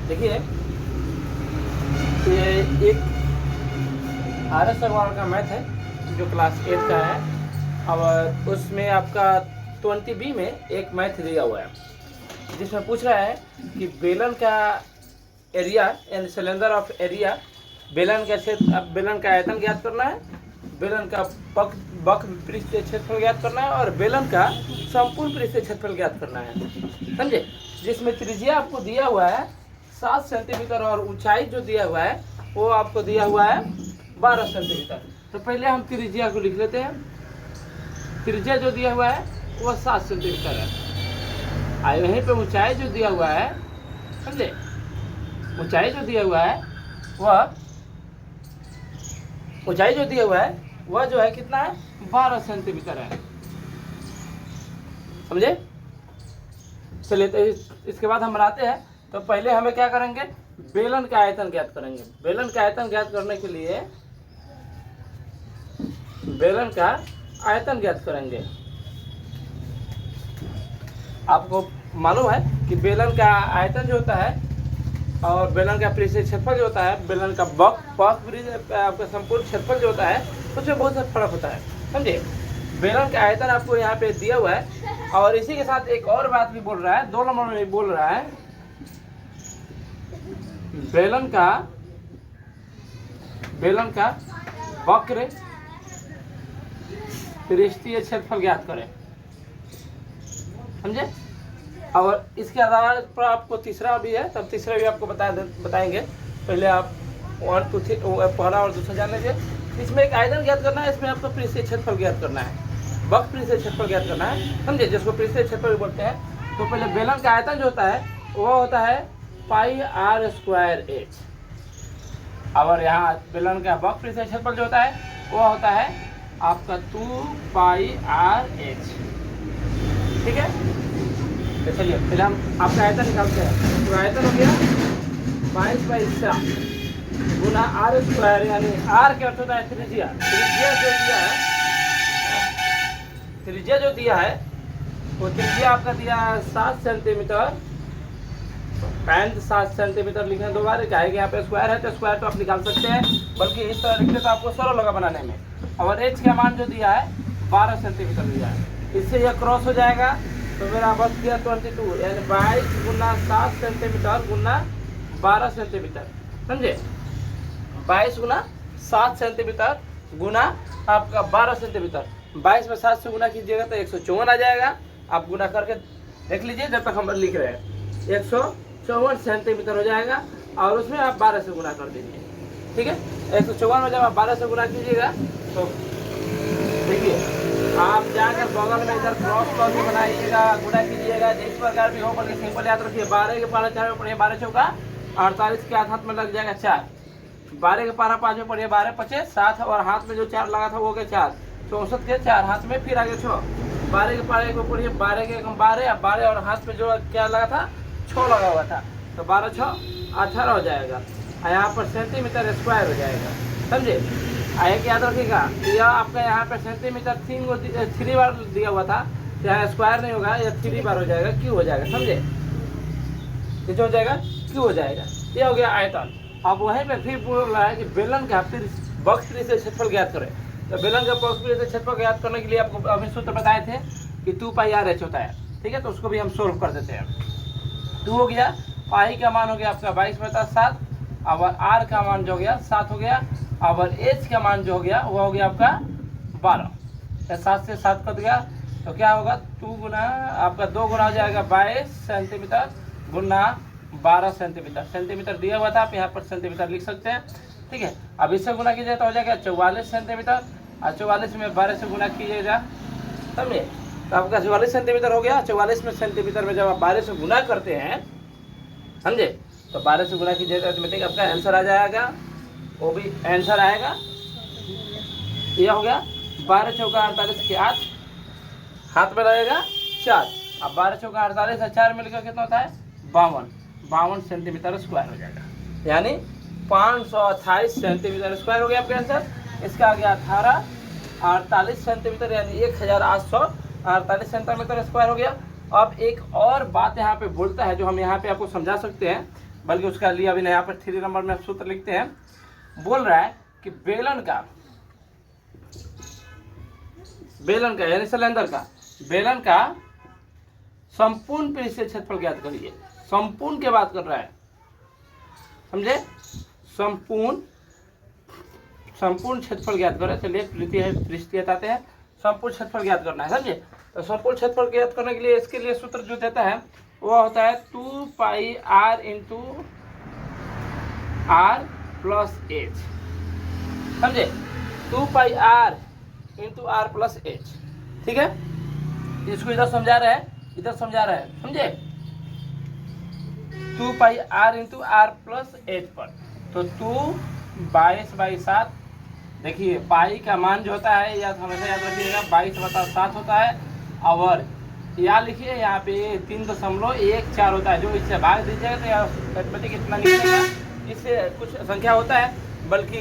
देखिए ये एक आर.एस. अग्रवाल का मैथ है जो क्लास 8 का है और उसमें आपका 20B में एक मैथ दिया हुआ है जिसमें पूछ रहा है कि बेलन का area and cylinder of area, बेलन का क्षेत्र, बेलन का आयतन ज्ञात करना है, बेलन का बक पृष्ठीय क्षेत्रफल ज्ञात करना है और बेलन का संपूर्ण पृष्ठीय क्षेत्रफल ज्ञात करना है। समझे? जिसमें त्रिज्या आपको दिया हुआ है 7 सेंटीमीटर और ऊंचाई जो दिया हुआ है वो आपको दिया हुआ है 12 सेंटीमीटर। तो पहले हम त्रिज्या को लिख लेते हैं। त्रिज्या जो दिया हुआ है वो 7 सेंटीमीटर है और यहीं पे ऊंचाई जो दिया हुआ है, समझे, ऊंचाई जो दिया हुआ है वह ऊंचाई जो दिया हुआ है वह जो है कितना है, 12 सेंटीमीटर है। समझे? चलिए तो इसके बाद हम बनाते हैं। तो पहले हमें क्या करेंगे, बेलन का आयतन ज्ञात करेंगे। बेलन का आयतन ज्ञात करने के लिए बेलन का आयतन ज्ञात करेंगे। आपको मालूम है कि बेलन का आयतन जो होता है और बेलन का पृष्ठीय क्षेत्रफल जो होता है, बेलन का आपका संपूर्ण क्षेत्रफल जो होता है उसमें बहुत सा फर्क होता है। समझे? बेलन का आयतन आपको यहाँ पे दिया हुआ है और इसी के साथ एक और बात भी बोल रहा है, 2 नंबर में भी बोल रहा है, बेलन का वक्र पृष्ठीय क्षेत्रफल ज्ञात करें। समझे? और इसके आधार पर आपको तीसरा भी है, तब तीसरा भी आपको बताएंगे। पहले आप 1 2 3 पहला और दूसरा जान लीजिए। इसमें एक आयतन ज्ञात करना है, इसमें आपको पृष्ठीय क्षेत्रफल ज्ञात करना है, वक्र पृष्ठीय क्षेत्रफल ज्ञात करना है। समझे? जिसको पृष्ठीय क्षेत्रफल बोलते हैं। तो पहले बेलन का आयतन जो होता है वो होता है पाई r स्क्वायर h और यहाँ बेलन का वक्र पृष्ठीय क्षेत्रफल जो होता है वो होता है आपका 2 पाई r h। ठीक है? तो चलिए पहले हम आपका आयतन निकालते हैं। तो आयतन हो गया 22/4 गुना r स्क्वायर, यानी r क्या होता है, त्रिज्या। त्रिज्या जो दिया है वो त्रिज्या आपका दिया है 7 सेंटीमीटर, 7 सेंटीमीटर लिखें 2 बार, क्या है कि यहाँ पे स्क्वायर है तो स्क्वायर तो आप निकाल सकते हैं, बल्कि इस तरह लिखते तो आपको सरल होगा बनाने में। और h का मान जो दिया है 12 सेंटीमीटर दिया है, इससे यह क्रॉस हो जाएगा तो मेरा बच गया 22, यानी 22 गुना 7 सेंटीमीटर गुना 12 सेंटीमीटर। समझे? 22 गुना 7 सेंटीमीटर गुना आपका 12 सेंटीमीटर। 22 में 7 से गुना कीजिएगा तो 154 आ जाएगा। आप गुना करके देख लीजिए जब तक हम लिख रहे हैं। 154 सेंटीमीटर हो जाएगा और उसमें आप 12 से गुना कर दीजिए। ठीक है? 154 में जब आप 12 से गुना कीजिएगा तो देखिए आप जाकर बगल में इधर क्रॉस पर भी बनाइएगा, गुणा कीजिएगा, जिस प्रकार भी हो, बल्कि सिंपल याद रखिए। 12 के पारा 4 में पढ़िए 12 चौका 48 के हाथ में लग जाएगा 4। 12 के पारा 5 में पढ़िए 12 5 7 और हाथ में जो 4 लगा था वो हो गया 4, 64 के 4 हाथ में फिर आगे 6। 12 के पारे को पढ़िए 12 के 12 और हाथ में जो क्या लगा था 6 लगा हुआ था, तो 12 6 18 हो जाएगा। यहाँ पर सेंटीमीटर स्क्वायर हो जाएगा। समझे? एक याद रखिएगा, यह आपका यहाँ पे सेंटीमीटर 3 बार दिया हुआ था, यहाँ स्क्वायर नहीं होगा, यह 3 बार हो जाएगा, क्यों हो जाएगा। समझे? ये जो हो जाएगा क्यों हो जाएगा। ये हो गया आयतन। अब वहीं पे फिर बोल रहा है कि बेलन का वक्र पृष्ठीय क्षेत्रफल ज्ञात करें। तो बेलन का वक्र पृष्ठीय क्षेत्रफल ज्ञात करने के लिए आपको अभी सूत्र बताए थे कि 2 पाई r h होता है। ठीक है? तो उसको भी हम सोल्व कर देते हैं। 2 हो गया, पाई का मान हो गया आपका 22/7 और r का मान जो हो गया 7 हो गया और h का मान जो हो गया वो हो गया आपका 12। 7 से 7 कट गया तो क्या होगा, 2 गुना आपका 2 गुना हो जाएगा 22 सेंटीमीटर गुना 12 सेंटीमीटर। सेंटीमीटर दिया हुआ था, आप यहाँ पर सेंटीमीटर लिख सकते हैं। ठीक है? अब इससे गुना कीजिए तो हो जाएगा 44 सेंटीमीटर और 44 में 12 से गुना कीजिएगा। समझे? तो आपका 44 सेंटीमीटर हो गया। 44 में सेंटीमीटर में जब आप 12 से गुना करते हैं, समझे, तो 12 से गुना कीजिएगा ऑटोमेटिक आपका आंसर आ जाएगा, वो भी आंसर आएगा। यह हो गया 12 चौका 48 के 8, हाथ में रहेगा 4। अब 12 चौका 48 और 4 मिलकर कितना होता है 52 सेंटीमीटर स्क्वायर हो जाएगा, यानी 528 सेंटीमीटर स्क्वायर हो गया आपका आंसर। इसका आ गया 48 सेंटीमीटर, यानी 1848 सेंटीमीटर स्क्वायर हो गया। अब एक और बात यहाँ पे बोलता है जो हम यहाँ पे आपको समझा सकते हैं बल्कि उसका लिए अभी यहाँ पर 3 नंबर में सूत्र लिखते हैं। बोल रहा है कि बेलन का यानी सिलेंडर का बेलन का संपूर्ण पृष्ठीय क्षेत्रफल ज्ञात करिए। संपूर्ण की बात कर रहा है, समझे, संपूर्ण क्षेत्रफल ज्ञात करें। चलिए पृष्ठीय आते हैं, संपूर्ण क्षेत्रफल ज्ञात करना है, समझे। तो संपूर्ण क्षेत्रफल ज्ञात करने के लिए इसके लिए सूत्र जो देता है वो होता है 2 पाई r into r plus H, समझे, 2 पाई r into r plus H, ठीक है। इसको इधर समझा रहे हैं, इधर समझा रहे हैं, समझे, 2 पाई r into r plus H पर। तो 2 22/7, देखिए पाई का मान जो होता है या हमेशा याद रखिएगा 22/7 होता है। और या लिखिए यहाँ पे 3.14 होता है, जो इससे भाग दीजिएगा तो अरिथमेटिक इतना निकलेगा। इससे कुछ संख्या होता है, बल्कि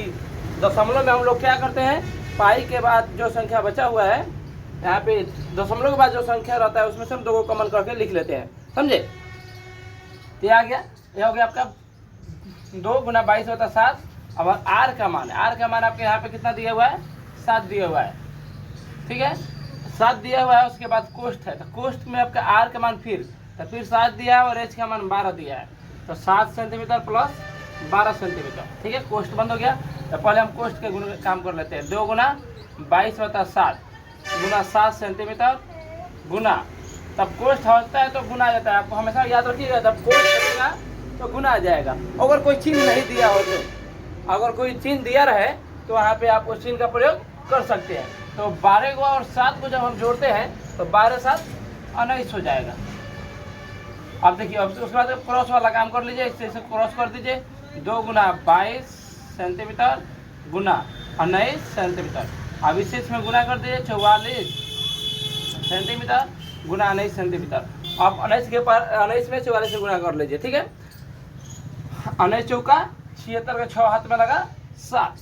दशमलव में हम लोग क्या करते हैं, पाई के बाद जो संख्या बचा हुआ है यहाँ पे दशमलव के बाद जो संख्या रहता है उसमें से हम 2 को कॉमन करके लिख लेते हैं, समझे। तो ये आ गया, ये हो गया आपका 2 गुना 22/7। अब r का मान आपके यहाँ पे कितना दिया हुआ है, 7 दिया हुआ है, ठीक है, 7 दिया हुआ है। उसके बाद कोष्ठ है, तो कोष्ठ में आपका r का मान फिर 7 दिया है और h का मान 12 दिया है। तो 7 सेंटीमीटर प्लस 12 सेंटीमीटर, ठीक है, कोष्ठ बंद हो गया। तो पहले हम कोष्ठ के गुण काम कर लेते हैं। 2 गुना 22/7 गुना 7 सेंटीमीटर गुना, तब कोष्ठ होता है तो गुना आ जाता है। आपको हमेशा याद रखिएगा, जब कोष्ठ करेगा तो गुना आ जाएगा। अगर कोई चिन्ह नहीं दिया हो तो, अगर कोई चिन्ह दिया रहे तो वहाँ पे आप उस चिन्ह का प्रयोग कर सकते हैं। तो 12 को और 7 को जब हम जोड़ते हैं तो 12/7 19 हो जाएगा। अब देखिए, अब उसके बाद क्रॉस वाला काम कर लीजिए, इससे क्रॉस कर दीजिए। 2 गुना 22 सेंटीमीटर गुना 19 सेंटीमीटर। अब इसे इसमें गुना कर दीजिए, 44 सेंटीमीटर गुना 19 सेंटीमीटर। अब 19 के पर 19 में 44 से गुना कर लीजिए, ठीक है। 19 चौका 76 का 6 हाथ में लगा 7,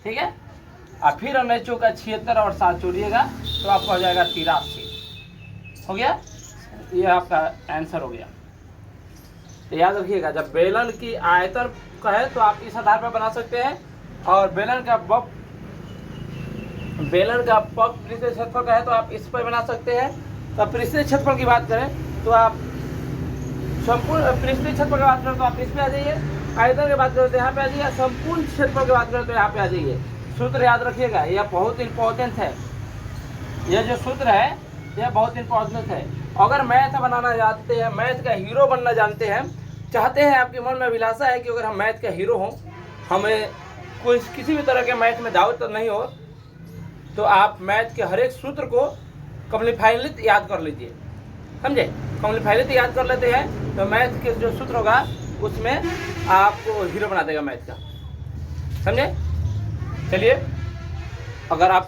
ठीक है। और फिर 19 चौका 76 और 7 जोड़िएगा तो आपका हो जाएगा 83। हो गया, ये आपका आंसर हो गया। तो याद रखिएगा, जब बेलन की आयतन का है तो आप इस आधार पर बना सकते हैं, और बेलन का पृष्ठीय क्षेत्रफल का है तो आप इस पर बना सकते हैं। तो पृष्ठीय क्षेत्रफल की बात करें तो आप संपूर्ण पृष्ठीय क्षेत्रफल की बात करें तो आप इस पे आ जाइए, आयतन की बात करें तो यहाँ पे आ जाइए, संपूर्ण क्षेत्रफल की बात करें तो यहाँ पे आ जाइए। सूत्र याद रखिएगा, यह बहुत इंपॉर्टेंट है। यह जो सूत्र है यह बहुत इंपॉर्टेंट है। अगर मैथ बनाना जानते हैं, मैथ का हीरो बनना जानते हैं, चाहते हैं, आपके मन में अभिलाषा है कि अगर हम मैथ का हीरो हों, हमें कोई किसी भी तरह के मैथ में डाउट तो नहीं हो, तो आप मैथ के हर एक सूत्र को कम्प्लीफाइलित याद कर लीजिए, समझे। कम्प्लीफाइलित याद कर लेते हैं तो मैथ के जो सूत्र होगा उसमें आपको हीरो बना देगा मैथ का, समझे। चलिए, अगर आपको